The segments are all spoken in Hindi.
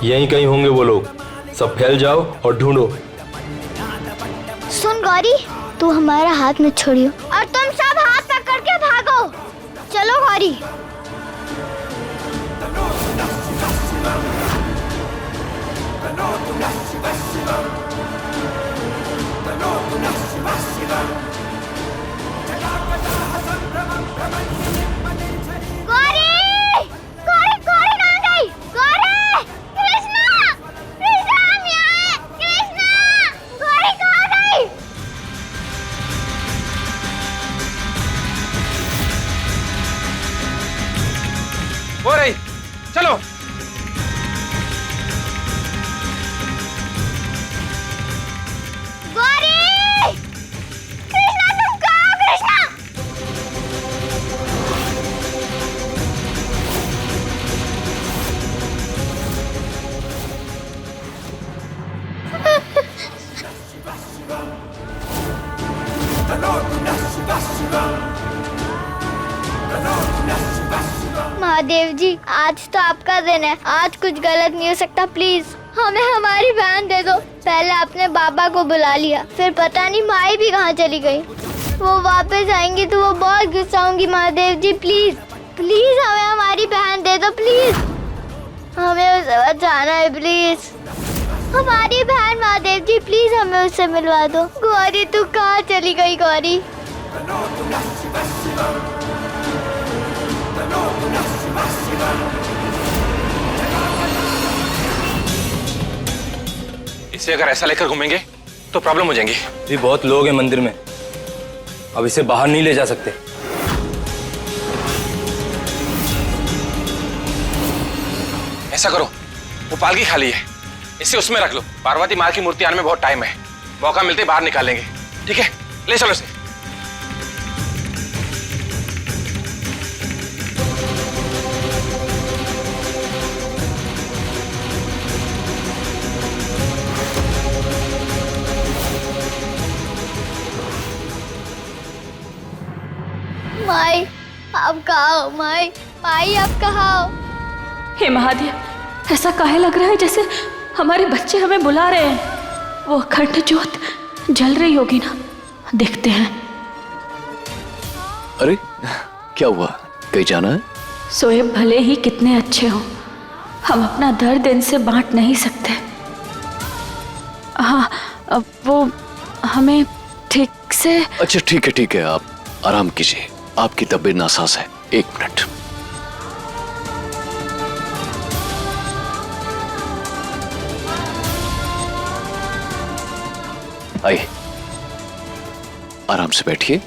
यहीं कहीं होंगे वो लोग, सब फैल जाओ और ढूंढो। सुन गौरी, तू हमारा हाथ मत छोड़ियो और तुम सब हाथ पकड़ के भागो। चलो गौरी। हो रही, चलो। गौरी! कृष्णा, तुम कहाँ हो कृष्णा? महादेव जी, आज तो आपका दिन है, आज कुछ गलत नहीं हो सकता। प्लीज हमें हमारी बहन दे दो। पहले आपने बाबा को बुला लिया, फिर पता नहीं माई भी कहाँ चली गई। वो वापस आएंगी तो वो बहुत गुस्सा होंगी। महादेव जी प्लीज प्लीज हमें हमारी बहन दे दो। प्लीज हमें उसे बचाना है। प्लीज हमारी बहन, महादेव जी प्लीज हमें उससे मिलवा दो। गौरी तू कहाँ चली गई? गौरी इसे अगर ऐसा लेकर घूमेंगे तो प्रॉब्लम हो जाएंगी। भी बहुत लोग हैं मंदिर में, अब इसे बाहर नहीं ले जा सकते। ऐसा करो, वो पालकी खाली है, इसे उसमें रख लो। पार्वती माँ की मूर्ति आने में बहुत टाइम है, मौका मिलते ही बाहर निकालेंगे। ठीक है, ले चलो इसे। माई आप कहाँ हो? माई माई आप कहाँ हो? हे महादेव, ऐसा काहे लग रहा है जैसे हमारे बच्चे हमें बुला रहे हैं। वो अखंड ज्योत जल रही होगी ना, देखते हैं। अरे क्या हुआ, कहीं जाना है? सोएब भले ही कितने अच्छे हो, हम अपना दर्द इनसे बांट नहीं सकते। हाँ, अब वो हमें ठीक से। अच्छा ठीक है, आप आराम कीजिए, आपकी तबीयत नासाज है। 1 मिनट। आइए, आराम से बैठिए।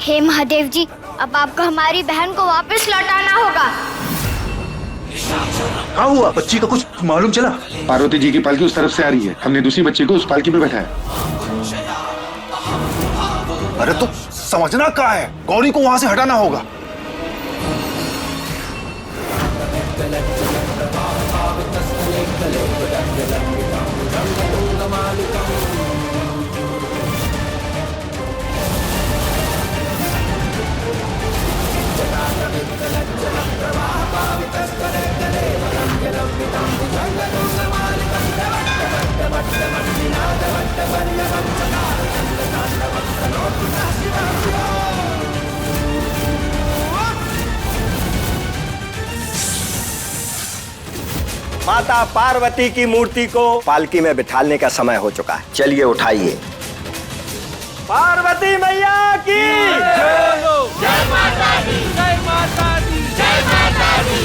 हे महादेव जी, अब आपको हमारी बहन को वापस लौटाना होगा। क्या हुआ? बच्ची का कुछ मालूम चला? पार्वती जी की पालकी उस तरफ से आ रही है, हमने दूसरी बच्ची को उस पालकी में बैठाया। अरे तो समझना क्या है, गौरी को वहां से हटाना होगा। माता पार्वती की मूर्ति को पालकी में बिठाने का समय हो चुका है। चलिए उठाइए। पार्वती मैया की जय। जय माता दी, जय माता दी, जय माता दी।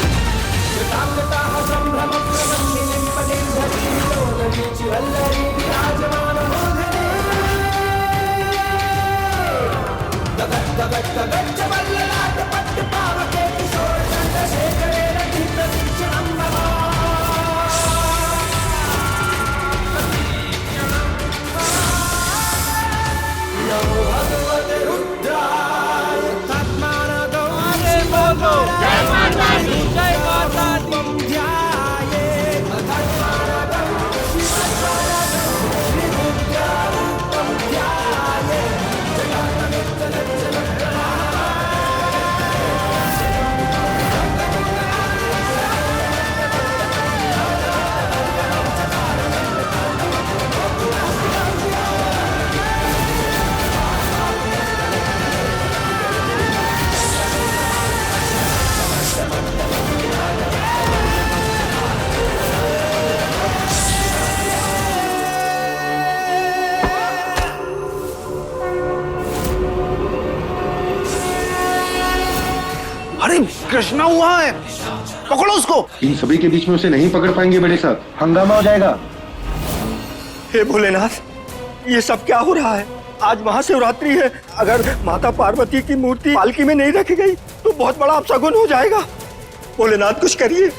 बोलो जय माता दी जय माता दी। अरे कृष्णा हुआ है, पकड़ो उसको। इन सभी के बीच में उसे नहीं पकड़ पाएंगे बड़े साहब, हंगामा हो जाएगा। हे भोलेनाथ, ये सब क्या हो रहा है? आज महाशिवरात्रि है। अगर माता पार्वती की मूर्ति पालकी में नहीं रखी गई तो बहुत बड़ा अपशगुन हो जाएगा। भोलेनाथ कुछ करिए।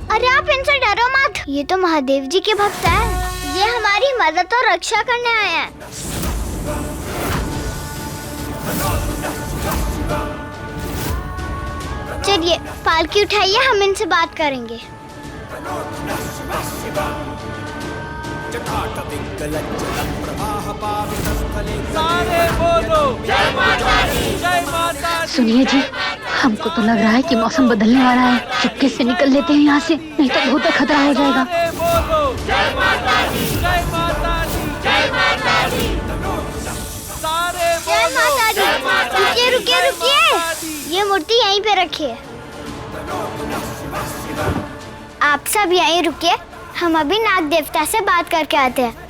अरे आप इनसे डरो मत, ये तो महादेव जी के भक्त हैं। ये हमारी मदद और रक्षा करने आए हैं। चलिए पालकी उठाइए, हम इनसे बात करेंगे। सारे बोलो जय माता दी जय माता दी। सुनिए जी, हमको तो लग रहा है कि मौसम बदलने वाला है। चुपके से निकल लेते हैं यहाँ से, नहीं तो बहुत खतरा हो जाएगा। सारे बोलो जय माता दी जय माता दी जय माता दी। सारे जय बोलो माता दी। जय माता रुकिए दी, रुकिए जय रुकिए, माता दी। ये मूर्ति यहीं पे रखिए। आप सब यहीं रुकिए, हम अभी नाग देवता से बात करके आते हैं।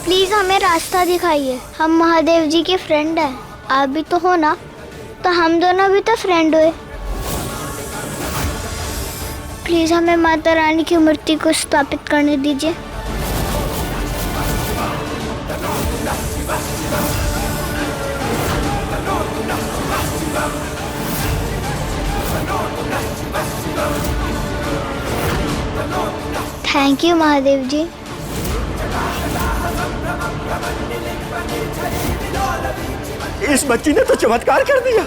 प्लीज हमें रास्ता दिखाइए, हम महादेव जी के फ्रेंड हैं। आप भी तो हो ना, तो हम दोनों भी तो फ्रेंड हुए। प्लीज हमें माता रानी की मूर्ति को स्थापित करने दीजिए। थैंक यू महादेव जी। इस बच्ची ने तो चमत्कार कर दिया।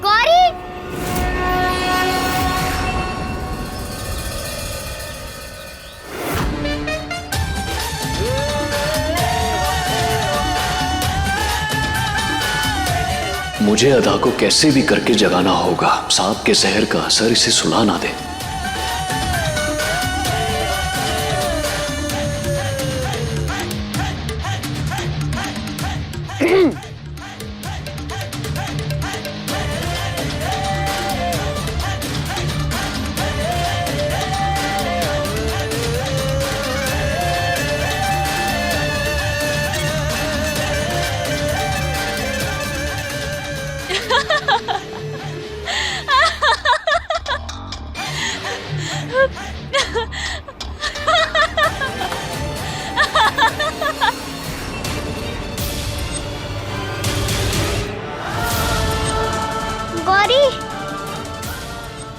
गौरी, मुझे अदा को कैसे भी करके जगाना होगा। सांप के जहर का असर इसे सुला ना दे। गौरी,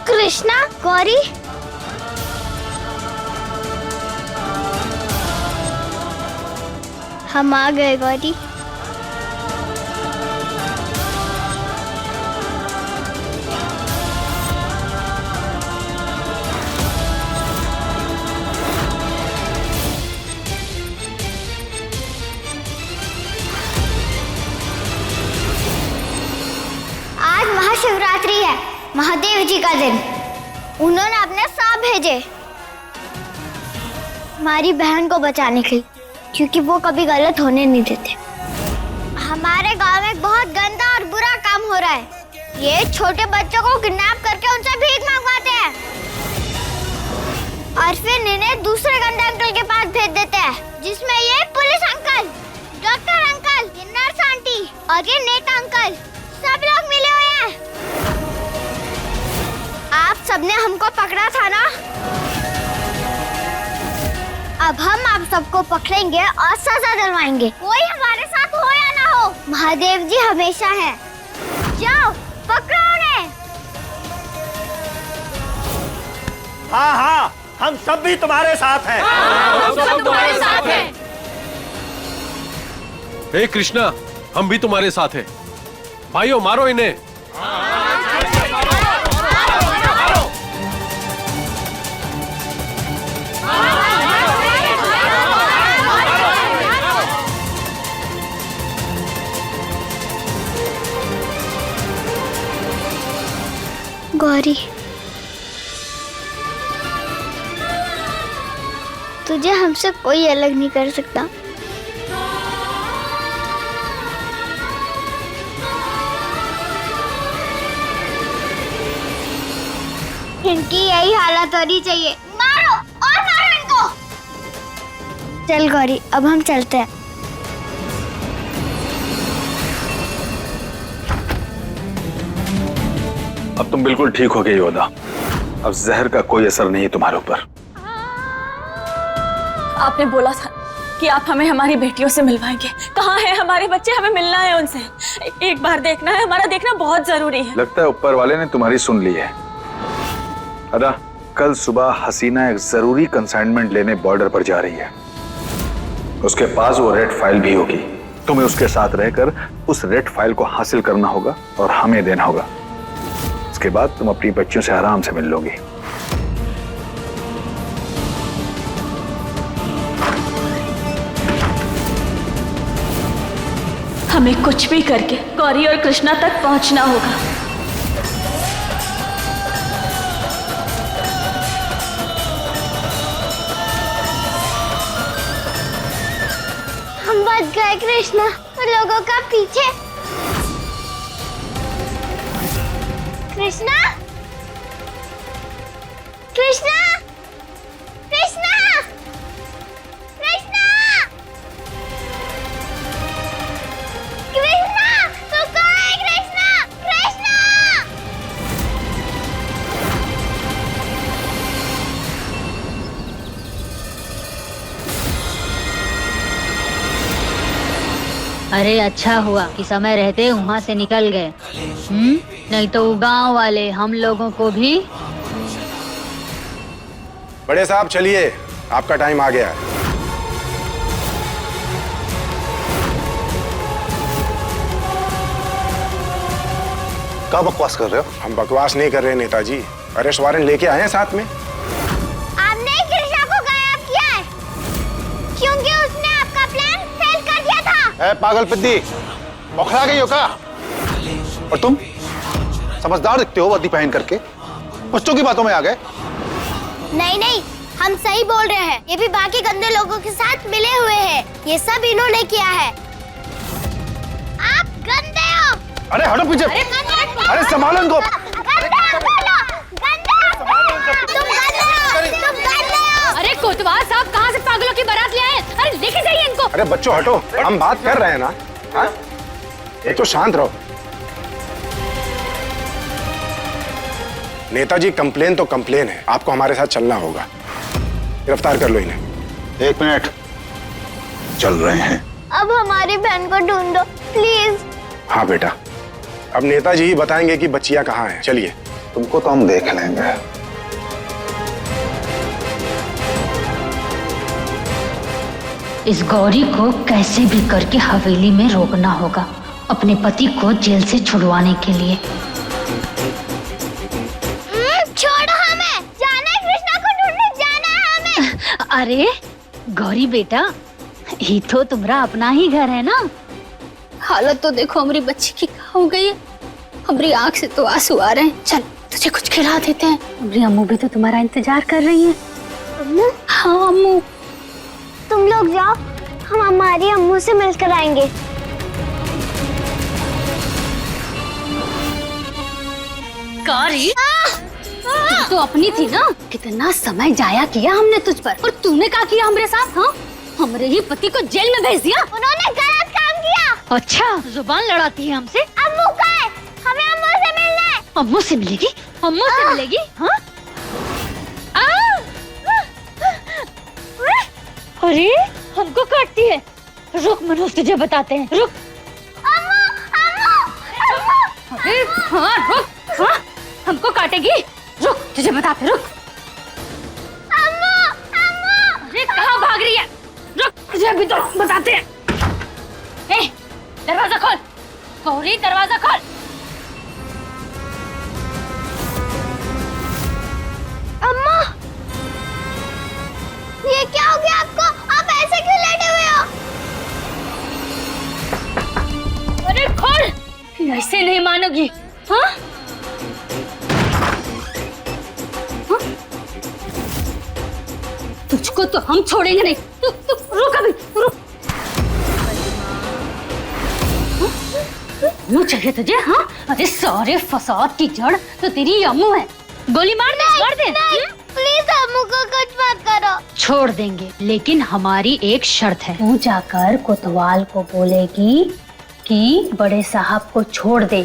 कृष्णा, गौरी, हम आ गए गौरी। आज महाशिवरात्रि है, महादेव जी का दिन। उन्होंने अपने सांप भेजे। हमारी बहन को बचाने के लिए, क्योंकि वो कभी गलत होने नहीं देते। हमारे गांव में बहुत गंदा और बुरा काम हो रहा है। ये छोटे बच्चों को किडनैप करके उनसे भीख मंगवाते हैं और फिर इन्हें दूसरे गंदे अंकल के पास भेज देते हैं, जिसमें ये पुलिस अंकल, डॉक्टर अंकल, ये नर्स आंटी और ये नेता अंकल सब लोग मिले हुए हैं। आप सबने हमको पकड़ा था ना, अब हम आप सबको पकड़ेंगे और सजा दिलवाएंगे, कोई हमारे साथ हो या ना हो। महादेव जी हमेशा हैं। जाओ पकड़ो उन्हें। हाँ हाँ, हम सब भी तुम्हारे साथ हैं। हम सब तुम्हारे साथ हैं। हे कृष्णा, हम भी तुम्हारे साथ हैं। भाइयों मारो इन्हें। गौरी, तुझे हमसे कोई अलग नहीं कर सकता। इनकी यही हालत होनी चाहिए। मारो और मारो इनको। चल गौरी, अब हम चलते हैं। अब तुम बिल्कुल ठीक हो गई योदा। अब जहर का कोई असर नहीं है तुम्हारे ऊपर। आपने बोला था कि आप हमें हमारी बेटियों से मिलवाएंगे। कहाँ है हमारे बच्चे? हमें मिलना है उनसे। एक बार देखना है, हमारा देखना बहुत जरूरी है। लगता है ऊपर वाले ने तुम्हारी सुन ली है। अदा, कल सुबह हसीना एक जरूरी कंसाइनमेंट लेने बॉर्डर पर जा रही है। उसके पास वो रेड फाइल भी होगी। तुम्हें उसके साथ रहकर उस रेड फाइल को हासिल करना होगा और हमें देना होगा। इसके बाद तुम अपनी बच्चियों से आराम से मिल लोगी। हमें कुछ भी करके गौरी और कृष्णा तक पहुंचना होगा। हम बच गए कृष्णा, लोगों का पीछे। कृष्णा, कृष्णा, कृष्णा, कृष्णा, कृष्णा, तू कहाँ है कृष्णा? कृष्णा! अरे अच्छा हुआ कि समय रहते वहाँ से निकल गए। नहीं तो गांव वाले हम लोगों को भी। बड़े साहब चलिए, आपका टाइम आ गया है। क्या बकवास कर रहे हो? हम बकवास नहीं कर रहे नेताजी, अरेस्ट वारंट लेके आए हैं साथ में। आपने कृष्णा को गायब किया है क्योंकि उसने आपका प्लान फेल कर दिया था। ए पागल पिद्दी, बौखला गई हो क्या? और तुम समझदार दिखते हो वर्दी पहन करके, बच्चों की बातों में आ गए। नहीं नहीं, हम सही बोल रहे हैं। ये भी बाकी गंदे लोगों के साथ मिले हुए हैं। ये सब इन्होंने किया है। आप गंदे हो। अरे हटो पीछे। अरे संभालो इनको। अरे कोतवाल साहब, कहाँ से पागलों की बारात ले आए? अरे लेके जाइए इनको। अरे बच्चों हटो, हम बात कर रहे हैं ना। हाँ? एक तो शांत रहो। नेताजी, कंप्लेन तो कंप्लेन है, आपको हमारे साथ चलना होगा। गिरफ्तार कर लो इन्हें। 1 मिनट, चल रहे हैं। अब हमारी बहन को ढूंढो प्लीज। हाँ बेटा, अब नेताजी ही बताएंगे कि बच्चियां कहाँ हैं। चलिए। तुमको तो हम देख लेंगे। इस गौरी को कैसे भी करके हवेली में रोकना होगा, अपने पति को जेल से छुड़वाने के लिए। छोड़ो हमें, जाना है कृष्णा को ढूंढने, जाना है हमें। अरे गौरी बेटा, ये तो तुम्हारा अपना ही घर है ना। हालत तो देखो हमारी बच्ची की क्या हो गई है। हमारी आंख से तो आंसू आ रहे हैं। चल तुझे कुछ खिला देते हैं। हमारी अम्मू भी तो तुम्हारा इंतजार कर रही है। अम्मू? हाँ अम्मू। तुम लोग जाओ, हम हमारी अम्मू से मिलकर आएंगे। कारी तो अपनी थी ना, कितना समय जाया किया हमने तुझ पर, और तूने क्या किया हमारे साथ? हाँ, हमारे ही पति को जेल में भेज दिया। उन्होंने गलत काम किया। अच्छा, जुबान लड़ाती है हमसे। अम्मू का है, हमें अम्मू से मिलना है। अम्मू से मिलेगी? अम्मू से मिलेगी? हाँ? अरे हमको काटती है। रुक मनोज, तुझे बताते हैं, रुक। अम्मू, अम्मू, अरे हाँ रुक, हाँ हमको काटेगी, रुक तुझे बताते, रुक। अम्मू, अम्मू। अरे कहाँ भाग रही है? रुक तुझे अभी तो बताते हैं। ए, दरवाजा खोल गौरी, दरवाजा खोल। अम्मा, ये क्या हो गया आपको? आप ऐसे क्यों लेटे हुए हो? अरे खोल, ऐसे नहीं मानोगी। हाँ? हाँ? तुझको तो हम छोड़ेंगे नहीं। तू रुक अभी, रुक। अम्मू चाहिए तुझे? हाँ? अरे सारे फसाद की जड़ तो तेरी अम्मू है। गोली मार दे, मार दे। प्लीज अम्मू को कुछ मत करो। छोड़ देंगे, लेकिन हमारी एक शर्त है। तू जाकर कोतवाल को बोलेगी कि बड़े साहब को छोड़ दे,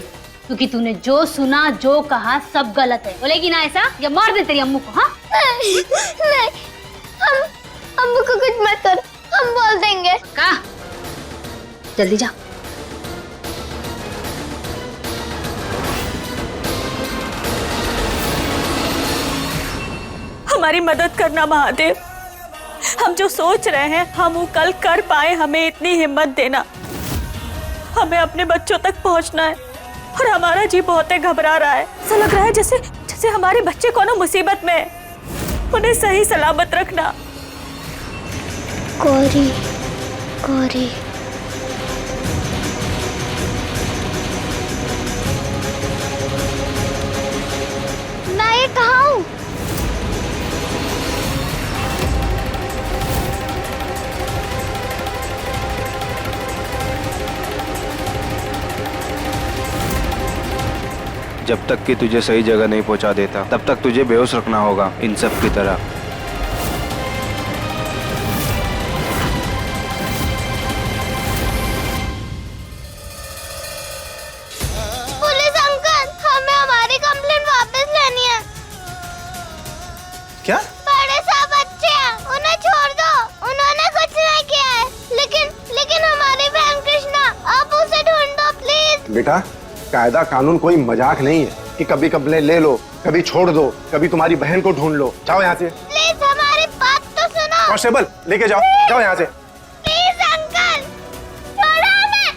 क्योंकि तूने जो सुना जो कहा सब गलत है। बोलेगी ना ऐसा, या मार दे तेरी अम्मू को। हाँ? नहीं, हम अम्मू को कुछ मत करो, हम बोल देंगे। कहा? जल्दी जा। हमारी मदद करना महादेव। हम जो सोच रहे हैं हम वो कल कर पाए, हमें इतनी हिम्मत देना। हमें अपने बच्चों तक पहुंचना है और हमारा जी बहुत घबरा रहा है। ऐसा लग रहा है जैसे हमारे बच्चे कोनो मुसीबत में है। उन्हें सही सलामत रखना। गौरी, गौरी। मैं ये कहाँ हूँ? जब तक कि तुझे सही जगह नहीं पहुंचा देता तब तक तुझे बेहोश रखना होगा, इन सब की तरह। पुलिस अंकल, हमें हमारी कंप्लेंट वापस लेनी है। क्या? बड़े साहब अच्छे हैं, उन्हें छोड़ दो। उन्होंने कुछ नहीं किया है, लेकिन हमारी बहन कृष्णा, आप उसे ढूंढ दो प्लीज। बेटा, कायदा कानून कोई मजाक नहीं है कि कभी कंप्लेंट ले लो, कभी छोड़ दो, कभी तुम्हारी बहन को ढूंढ लो। जाओ यहाँ से। प्लीज हमारी बात तो सुनो। कांस्टेबल लेके जाओ, जाओ यहाँ से। प्लीज अंकल, छोड़ो हमें।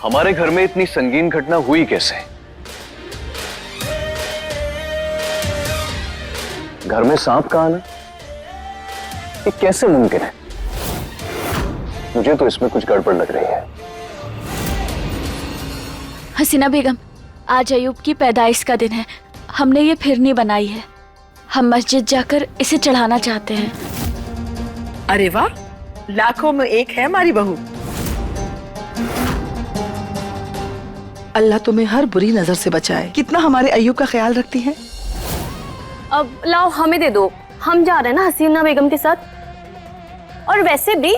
हमारे घर में इतनी संगीन घटना हुई कैसे? घर में सांप का आना ये कैसे मुमकिन है? मुझे तो इसमें कुछ गड़बड़ लग रही है। हसीना बेगम, आज अयूब की पैदाइश का दिन है। हमने ये फिरनी बनाई है। हम मस्जिद जाकर इसे चढ़ाना चाहते हैं। अरे वाह, लाखों में एक है हमारी बहू। अल्लाह तुम्हें हर बुरी नजर से बचाए। कितना हमारे अयूब का ख्याल रखती है। अब लाओ हमें दे दो, हम जा रहे हैं ना हसीना बेगम के साथ। और वैसे भी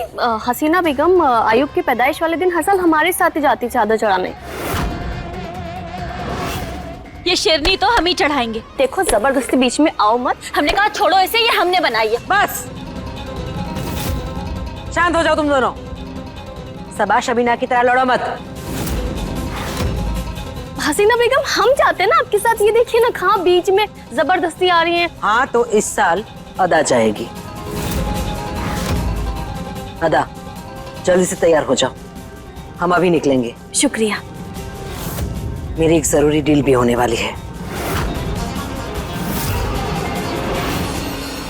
हसीना बेगम अयूब की पैदाइश वाले दिन हर साल हमारे साथ ही जाती चादर चढ़ाने। ये शेरनी तो हम ही चढ़ाएंगे। देखो जबरदस्ती बीच में आओ मत। हमने कहा छोड़ो इसे, ये हमने बनाई है। बस शांत हो जाओ तुम दोनों। सबा शबीना की तरह लड़ो मत। हसीना बेगम, हम जाते हैं ना आपके साथ। ये देखिए ना, कहाँ बीच में जबरदस्ती आ रही है। हाँ तो इस साल अदा जाएगी। अदा जल्दी से तैयार हो जाओ, हम अभी निकलेंगे। शुक्रिया। मेरी एक जरूरी डील भी होने वाली है।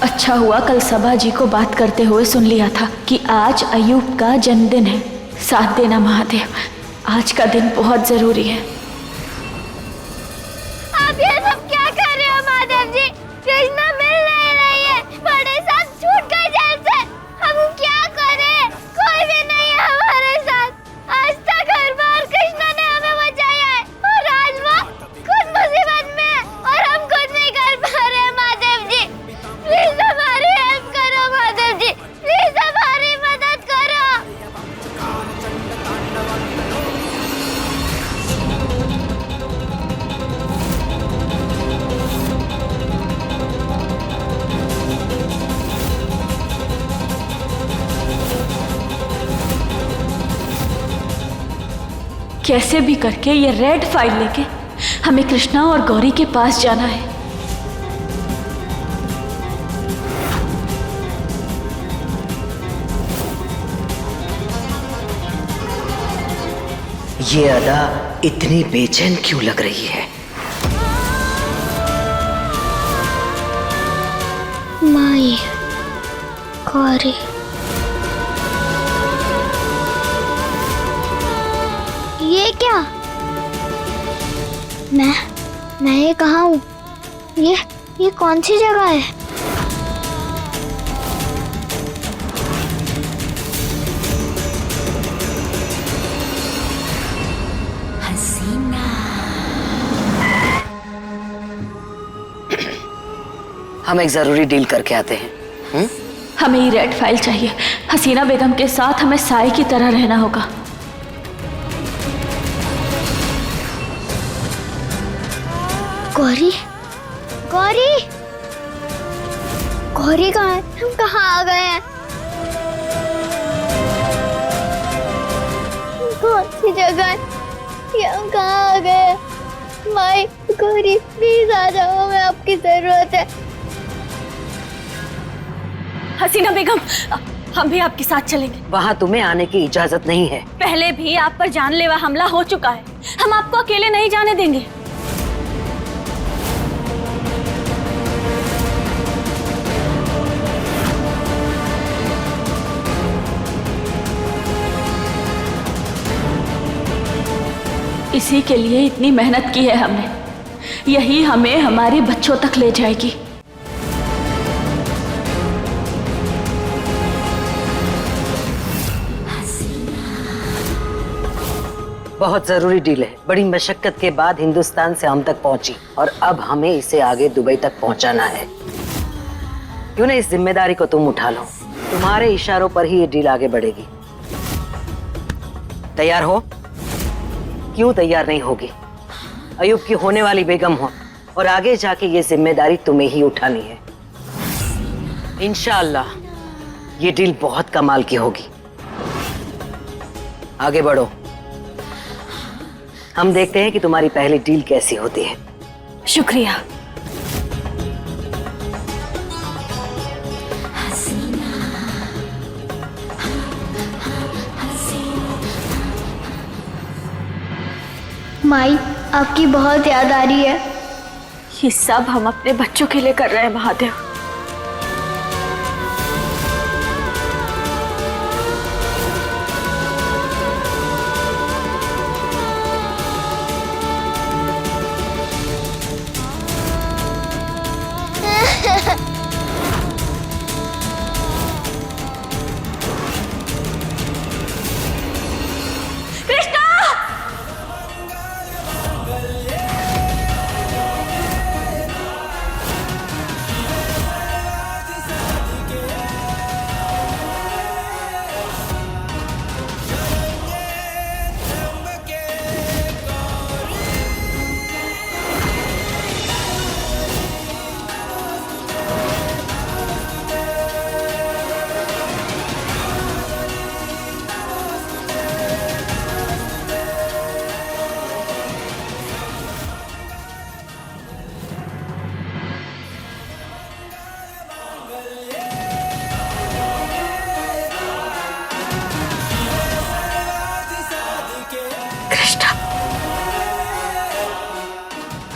अच्छा हुआ कल सबा जी को बात करते हुए सुन लिया था कि आज अयूब का जन्मदिन है। साथ देना महादेव, आज का दिन बहुत जरूरी है। आप ये सब क्या कर कैसे भी करके ये रेड फाइल लेके हमें कृष्णा और गौरी के पास जाना है। ये अदा इतनी बेचैन क्यों लग रही है? माई, गौरी, ये क्या? मैं ये कहाँ हूँ? ये कौन सी जगह है? हम एक जरूरी डील करके आते हैं। हमें ये रेड फाइल चाहिए। हसीना बेगम के साथ हमें साई की तरह रहना होगा। गौरी, गौरी, गौरी कहाँ है? हम कहाँ आ गए हैं? कौन सी जगह है? ये हम कहाँ आ गए हैं? माई, गौरी प्लीज आ जाओ, हमें आपकी जरूरत है। हसीना बेगम, हम भी आपके साथ चलेंगे। वहाँ तुम्हें आने की इजाजत नहीं है। पहले भी आप पर जानलेवा हमला हो चुका है, हम आपको अकेले नहीं जाने देंगे। इसी के लिए इतनी मेहनत की है हमने, यही हमें हमारे बच्चों तक ले जाएगी। बहुत जरूरी डील है। बड़ी मशक्कत के बाद हिंदुस्तान से हम तक पहुंची और अब हमें इसे आगे दुबई तक पहुंचाना है। क्यों ना इस जिम्मेदारी को तुम उठा लो? तुम्हारे इशारों पर ही ये डील आगे बढ़ेगी। तैयार हो? क्यों तैयार नहीं होगी? अयूब की होने वाली बेगम हो और आगे जाके ये जिम्मेदारी तुम्हें ही उठानी है। इंशाअल्लाह ये डील बहुत कमाल की होगी। आगे बढ़ो, हम देखते हैं कि तुम्हारी पहली डील कैसी होती है। शुक्रिया। माई, आपकी बहुत याद आ रही है। ये सब हम अपने बच्चों के लिए कर रहे हैं महादेव।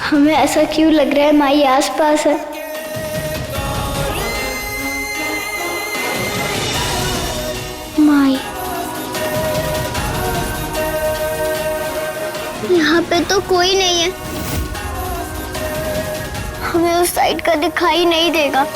हमें ऐसा क्यों लग रहा है माई आसपास है? माई, यहाँ पे तो कोई नहीं है। हमें उस साइड का दिखाई नहीं देगा।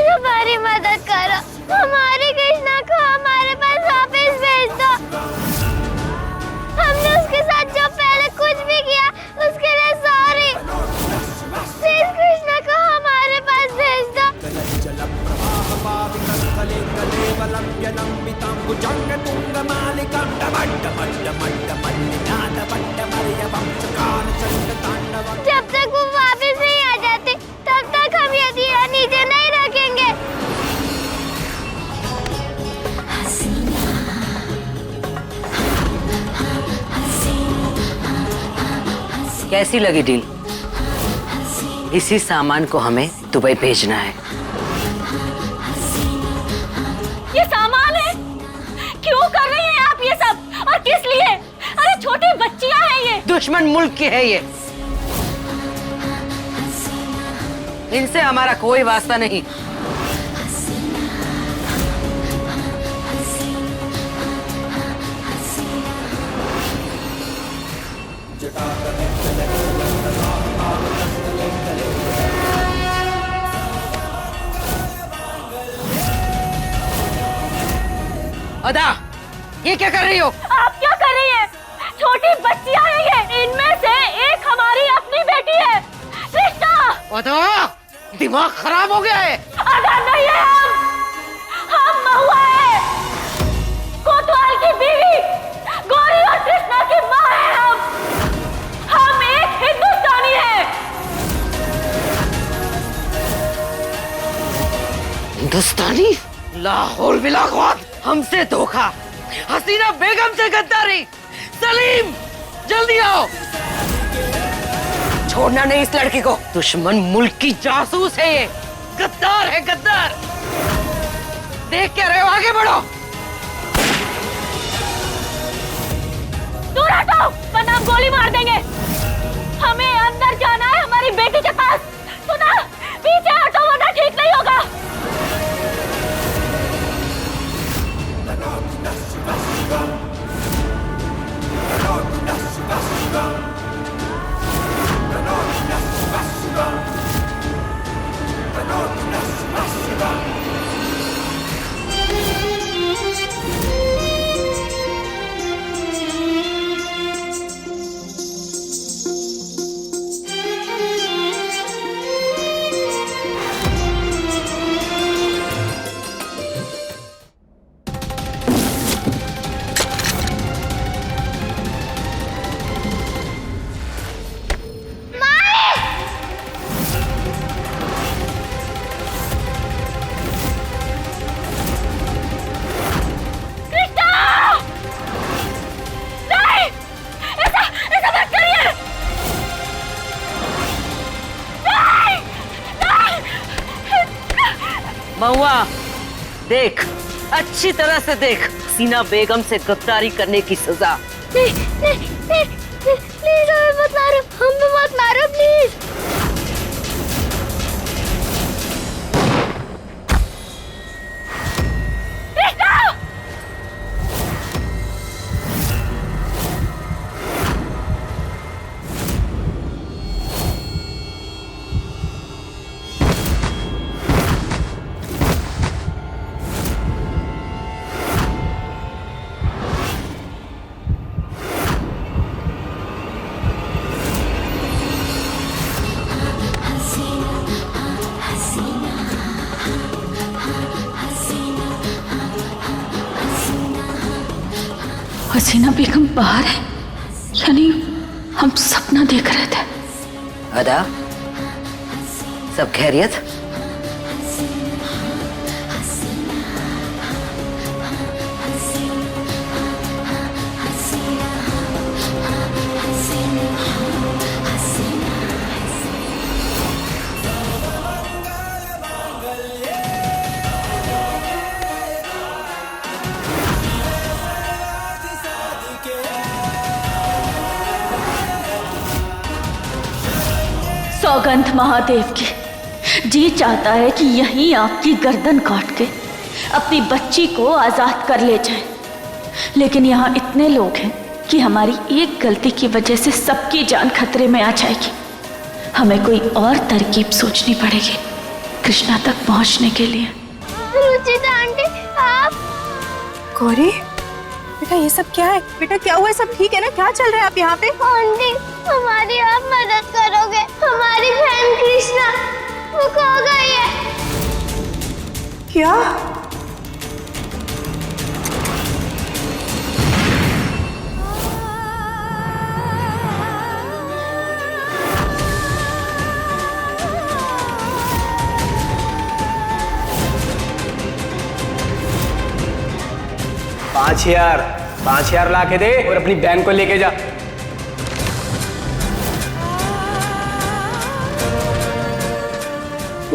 हमारी मदद करो, हमारे कृष्णा को हमारे पास वापस भेज दो। हमने उसके साथ जो पहले कुछ भी किया उसके लिए सॉरी। कैसी लगी डील? इसी सामान को हमें दुबई भेजना है। ये सामान है? क्यों कर रही हैं आप ये सब और किस लिए? अरे छोटी बच्चियां हैं ये। दुश्मन मुल्क की है ये, इनसे हमारा कोई वास्ता नहीं। अदा, ये क्या कर रही हो? आप क्या कर रही हैं? छोटी बच्चियां हैं ये, इनमें से एक हमारी अपनी बेटी है। रिश्ता। अदा, दिमाग खराब हो गया है। अदा नहीं है हम महुआ है, कोतवाल की बीवी, गौरी और कृष्णा की माँ है हम एक हिंदुस्तानी हैं। हिंदुस्तानी? लाहौल बिलाखवात, हमसे धोखा, हसीना बेगम से गद्दारी। सलीम, जल्दी आओ। छोड़ना नहीं इस लड़की को। दुश्मन मुल्क की जासूस है ये, गद्दार है गद्दार। देख क्या रहे हो, आगे बढ़ो। दूर हटो वरना हम गोली मार देंगे। हमें अंदर जाना है हमारी बेटी के पास। सुना, पीछे हटो वरना ठीक नहीं होगा। महुआ, देख, अच्छी तरह से देख, सीना बेगम से गद्दारी करने की सजा। नहीं, नहीं, नहीं, प्लीज हमें मत मारो, हमें मत मारो प्लीज। हसीना बेगम बाहर है, यानी हम सपना देख रहे थे। अदा, सब खैरियत? सौगंध महादेव की, जी चाहता है कि यहीं आपकी गर्दन काट के अपनी बच्ची को आजाद कर ले जाए, लेकिन यहाँ इतने लोग हैं कि हमारी एक गलती की वजह से सबकी जान खतरे में आ जाएगी। हमें कोई और तरकीब सोचनी पड़ेगी कृष्णा तक पहुँचने के लिए। रुचिता आंटी, आप? गौरी, बेटा ये सब क्या है? बेटा क्या हुआ है? सब ठीक है ना? क्या चल रहा है आप यहाँ पे? आंटी, हमारी आप मदद करोगे? हमारी बहन कृष्णा वो खो गई है। क्या? पाँच हजार ला के दे और अपनी बहन को लेके जा।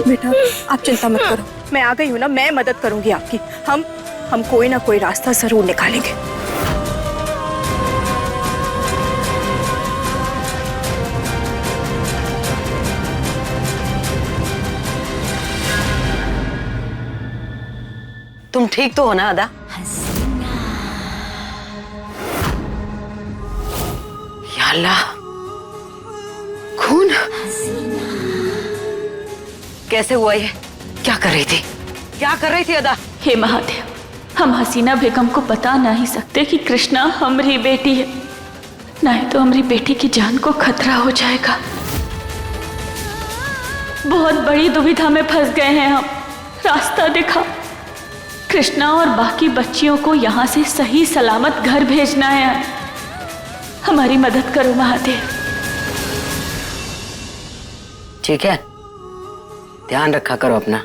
बेटा आप चिंता मत करो, मैं आ गई हूँ ना, मैं मदद करूंगी आपकी। हम कोई ना कोई रास्ता जरूर निकालेंगे। तुम ठीक तो हो ना अदा? या अल्लाह, खून कैसे हुआ ये? क्या कर रही थी, क्या कर रही थी अदा? हे महादेव, हम हसीना बेगम को बता नहीं सकते कि कृष्णा हमारी बेटी है, नहीं तो हमारी बेटी की जान को खतरा हो जाएगा। बहुत बड़ी दुविधा में फंस गए हैं हम, रास्ता दिखा। कृष्णा और बाकी बच्चियों को यहाँ से सही सलामत घर भेजना है, हमारी मदद करो महादेव। ठीक है, ध्यान रखा करो अपना।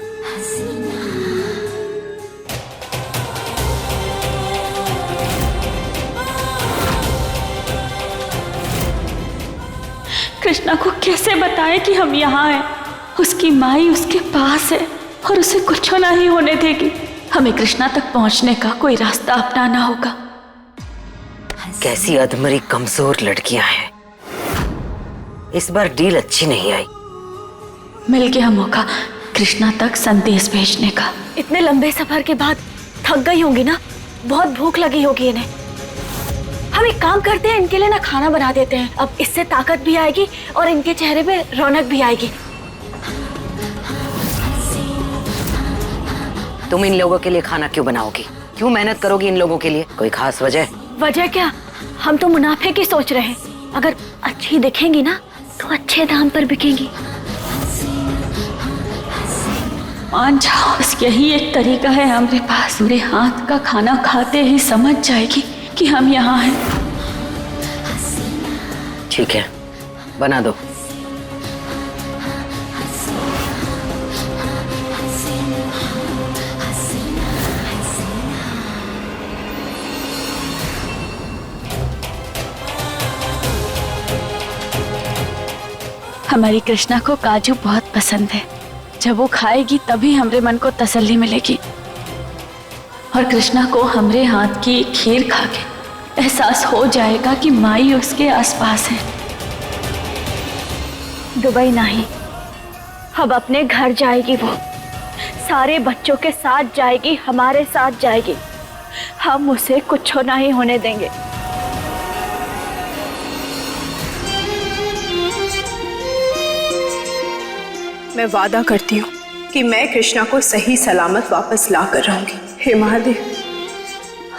कृष्णा को कैसे बताएं कि हम यहाँ हैं? उसकी माई उसके पास है और उसे कुछ नहीं होने देगी। हमें कृष्णा तक पहुंचने का कोई रास्ता अपनाना होगा। कैसी अधमरी कमजोर लड़कियां हैं, इस बार डील अच्छी नहीं आई। मिल गया मौका कृष्णा तक संदेश भेजने का। इतने लंबे सफर के बाद थक गई होंगी ना, बहुत भूख लगी होगी इन्हें। हम एक काम करते हैं, इनके लिए ना खाना बना देते हैं, अब इससे ताकत भी आएगी और इनके चेहरे पे रौनक भी आएगी। तुम इन लोगों के लिए खाना क्यों बनाओगी? क्यों मेहनत करोगी इन लोगों के लिए? कोई खास वजह? वजह क्या, हम तो मुनाफे की सोच रहे हैं। अगर अच्छी दिखेंगी ना तो अच्छे दाम पर बिकेंगी। मान जाओ, बस यही एक तरीका है हमारे पास। पूरे हाथ का खाना खाते ही समझ जाएगी कि हम यहाँ हैं। ठीक है, बना दो। हमारी कृष्णा को काजू बहुत पसंद है, जब वो खाएगी तभी हमरे मन को तसल्ली मिलेगी। और कृष्णा को हमरे हाथ की खीर खा के एहसास हो जाएगा कि माई उसके आसपास है। दुबई नहीं, अब अपने घर जाएगी वो, सारे बच्चों के साथ जाएगी, हमारे साथ जाएगी। हम उसे कुछ नहीं होने देंगे। मैं वादा करती हूँ कि मैं कृष्णा को सही सलामत वापस ला कर रहूंगी। हे महादेव,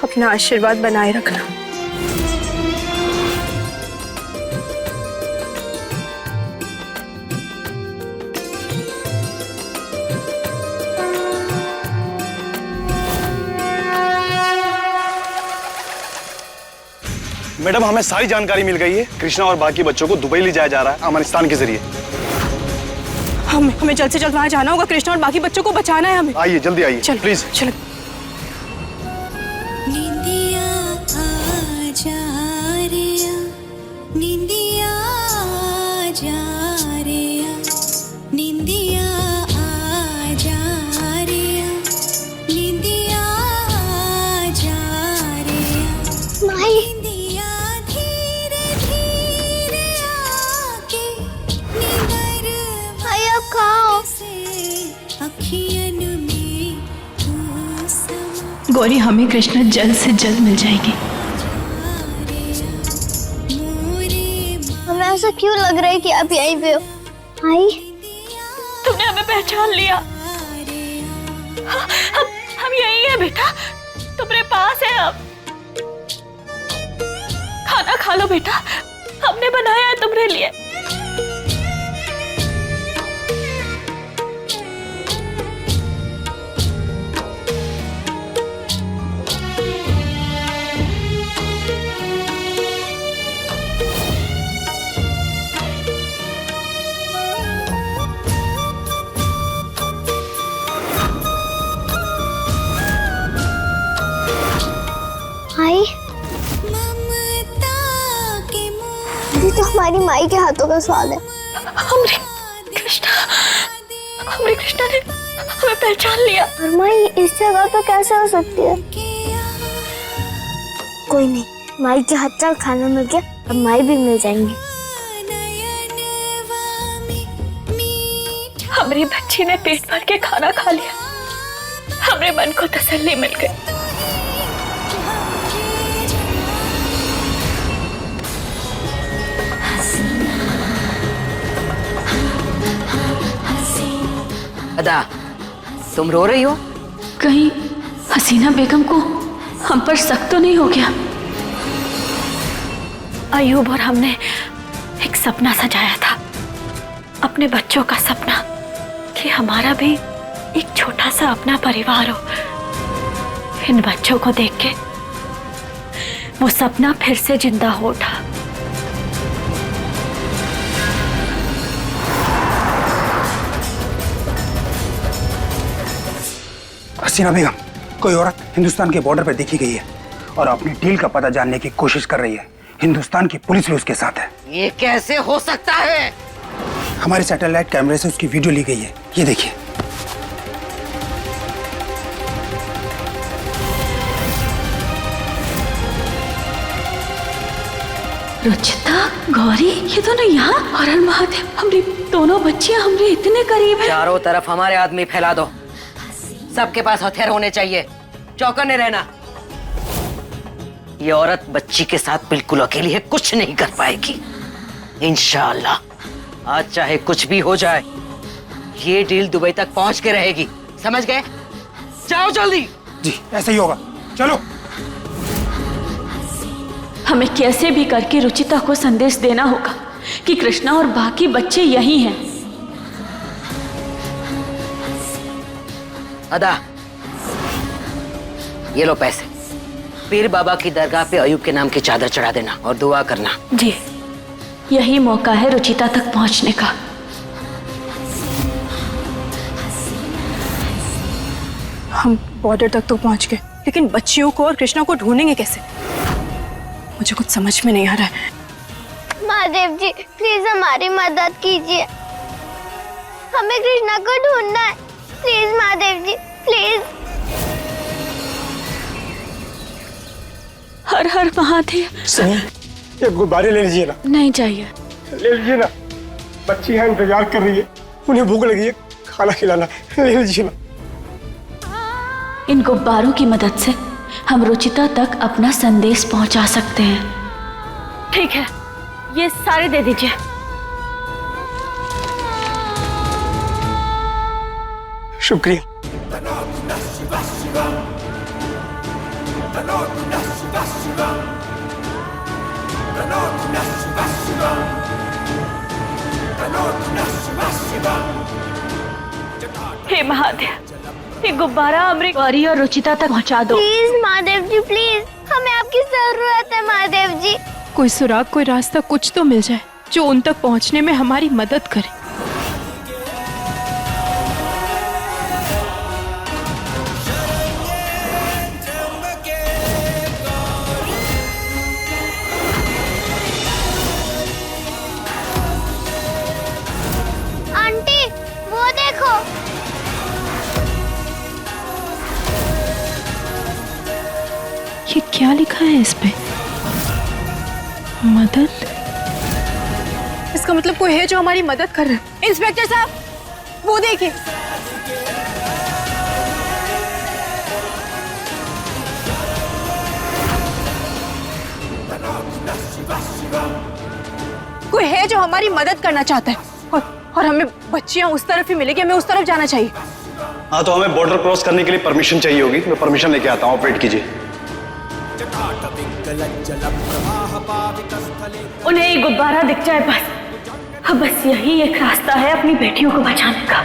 अपना आशीर्वाद बनाए रखना। मैडम, हमें सारी जानकारी मिल गई है। कृष्णा और बाकी बच्चों को दुबई ले जाया जा रहा है अफगानिस्तान के जरिए। हमें जल्द से जल्द वहां जाना होगा। कृष्णा और बाकी बच्चों को बचाना है हमें। आइए, जल्दी आइए, प्लीज। चलो। गौरी, हमें कृष्णा जल्द से जल्द मिल जाएगी। हमें ऐसा क्यों लग रहा है कि आप यहीं पे हो? आई, तुमने हमें पहचान लिया। हम यहीं हैं बेटा, तुम्हारे पास है। अब खाना खा लो बेटा, हमने बनाया है तुम्हारे लिए। तो हमारी माई के हाथों का स्वाद है। हमरे कृष्णा हमारी कृष्णा ने हमें पहचान लिया। और माई इस जगह पे कैसे हो सकती है? कोई नहीं, माई के हाथ का खाना मिल गया, अब माई भी मिल जाएंगे। हमारी बच्ची ने पेट भर के खाना खा लिया, हमारे मन को तसल्ली मिल गई। अदा, तुम रो रही हो? कहीं हसीना बेगम को हम पर शक तो नहीं हो गया? अयूब और हमने एक सपना सजाया था, अपने बच्चों का सपना, कि हमारा भी एक छोटा सा अपना परिवार हो। इन बच्चों को देख के वो सपना फिर से जिंदा हो उठा। हसीना बेगम, कोई औरत हिंदुस्तान के बॉर्डर पर देखी गई है और अपनी डील का पता जानने की कोशिश कर रही है। हिंदुस्तान की पुलिस भी उसके साथ है। ये कैसे हो सकता है? हमारे सैटेलाइट कैमरे से उसकी वीडियो ली गई है, ये देखिए। रुचिता, गौरी, ये दोनों यहाँ? और महादेव, हमारी दोनों बच्चियां हमरे इतने करीब हैं। चारों तरफ हमारे आदमी फैला दो, सबके पास हथियार होने चाहिए, चौकन्ने रहना। ये औरत बच्ची के साथ बिल्कुल अकेली है, कुछ नहीं कर पाएगी। इंशाअल्लाह आज चाहे कुछ भी हो जाए, ये डील दुबई तक पहुंच के रहेगी, समझ गए? जाओ जल्दी। जी ऐसे ही होगा, चलो। हमें कैसे भी करके रुचिता को संदेश देना होगा कि कृष्णा और बाकी बच्चे यही हैं। अदा, ये लो पैसे, पीर बाबा की दरगाह पे अयूब के नाम की चादर चढ़ा देना और दुआ करना। जी, यही मौका है रुचिता तक पहुंचने का। हम बॉर्डर तक तो पहुंच गए, लेकिन बच्चियों को और कृष्णा को ढूंढेंगे कैसे? मुझे कुछ समझ में नहीं आ रहा है। महादेव जी प्लीज हमारी मदद कीजिए, हमें कृष्णा को ढूंढना है। Please Mahadev ji, please. हर हर महादेव। सुनिए, ये गुब्बारे ले लीजिए ना। नहीं चाहिए। ले लीजिए ना, बच्ची यहाँ इंतजार कर रही है, उन्हें भूख लगी है, खाना खिलाना, ले लीजिए ना। इन गुब्बारों की मदद से हम रुचिता तक अपना संदेश पहुंचा सकते हैं। ठीक है, ये सारे दे दीजिए। शुक्रिया। हे महादेव, ये गुब्बारा अमृत गौरी और रुचिता तक पहुंचा दो। प्लीज महादेव जी, प्लीज, हमें आपकी जरूरत है महादेव जी। कोई सुराग, कोई रास्ता कुछ तो मिल जाए जो उन तक पहुंचने में हमारी मदद करे। आंटी, वो देखो। ये क्या लिखा है इस पे? मदद? इसका मतलब कोई है जो हमारी मदद कर रहा है। इंस्पेक्टर साहब, वो देखिए। कोई है जो हमारी मदद करना चाहता है और हमें बच्चियां उस तरफ ही मिलेगी, हमें उस तरफ जाना चाहिए। हाँ, तो हमें बॉर्डर क्रॉस करने के लिए परमिशन चाहिए होगी। मैं परमिशन लेके आता हूँ, वेट कीजिए। उन्हें ये गुब्बारा दिख जाए बस। अब बस यही एक रास्ता है अपनी बेटियों को बचाने का।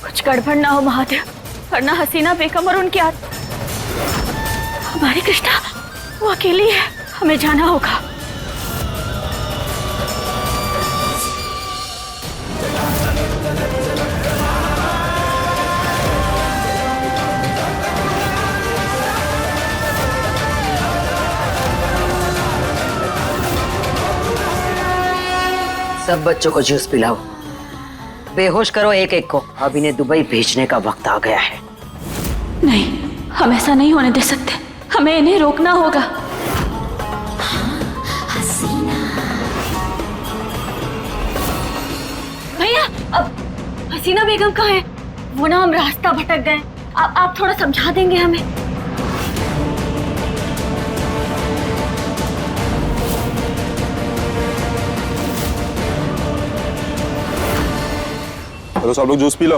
कुछ गड़बड़ ना हो महादेव, वरना हसीना बेगम और उनके हमारी कृष्णा वो अकेली है, हमें जाना होगा। सब बच्चों को जूस पिलाओ, बेहोश करो एक एक को। अब इन्हें दुबई भेजने का वक्त आ गया है। नहीं, हम ऐसा नहीं होने दे सकते, हमें इन्हें रोकना होगा। भैया, अब हसीना बेगम कहाँ है? वो ना हम रास्ता भटक गए। आप थोड़ा समझा देंगे हमें? तो सब लोग जूस पी लो।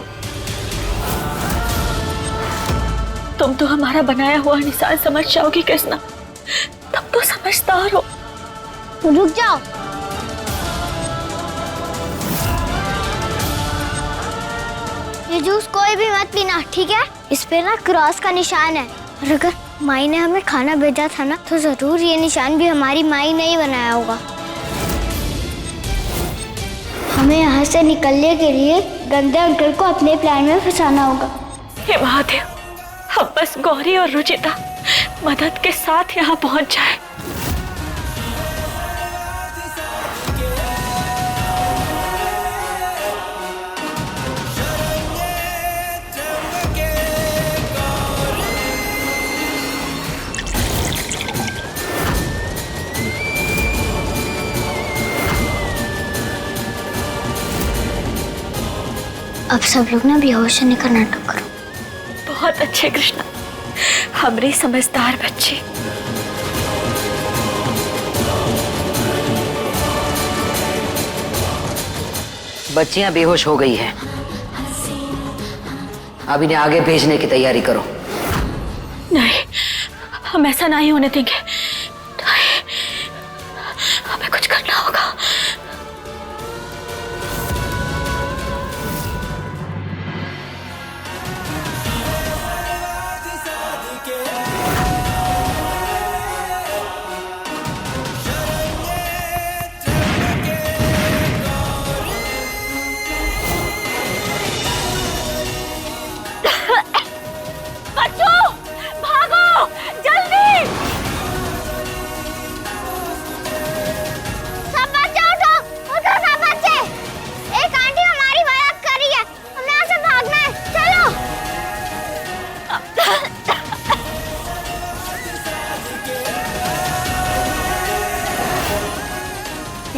तुम तो हमारा बनाया हुआ निशान समझ जाओगी कृष्णा, तुम तो समझदार हो। रुक जाओ। ये जूस कोई भी मत पीना, ठीक है? इस पे ना क्रॉस का निशान है, और अगर माई ने हमें खाना भेजा था ना, तो जरूर ये निशान भी हमारी माई ने ही बनाया होगा। हमें यहाँ से निकलने के लिए गंदे अंकल को अपने प्लान में फंसाना होगा। हे महादेव, अब बस गौरी और रुचिता मदद के साथ यहाँ पहुँच जाए। अब सब लोग ना बेहोश होने का नाटक करो। बहुत अच्छे कृष्णा, हमारी समझदार बच्ची। बच्चियां बेहोश हो गई हैं। अब इन्हें आगे भेजने की तैयारी करो। नहीं, हम ऐसा नहीं होने देंगे। नहीं, हमें कुछ करना होगा।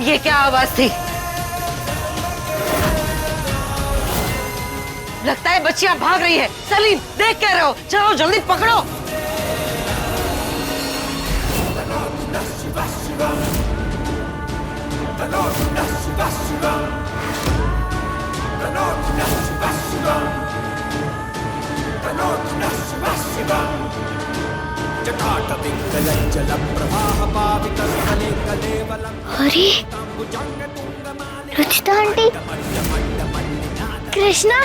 ये क्या आवाज थी? लगता है बच्चियां भाग रही है। सलीम, देख क्या रहे हो? चलो जल्दी पकड़ो। अरे रुचिता आंटी, कृष्णा,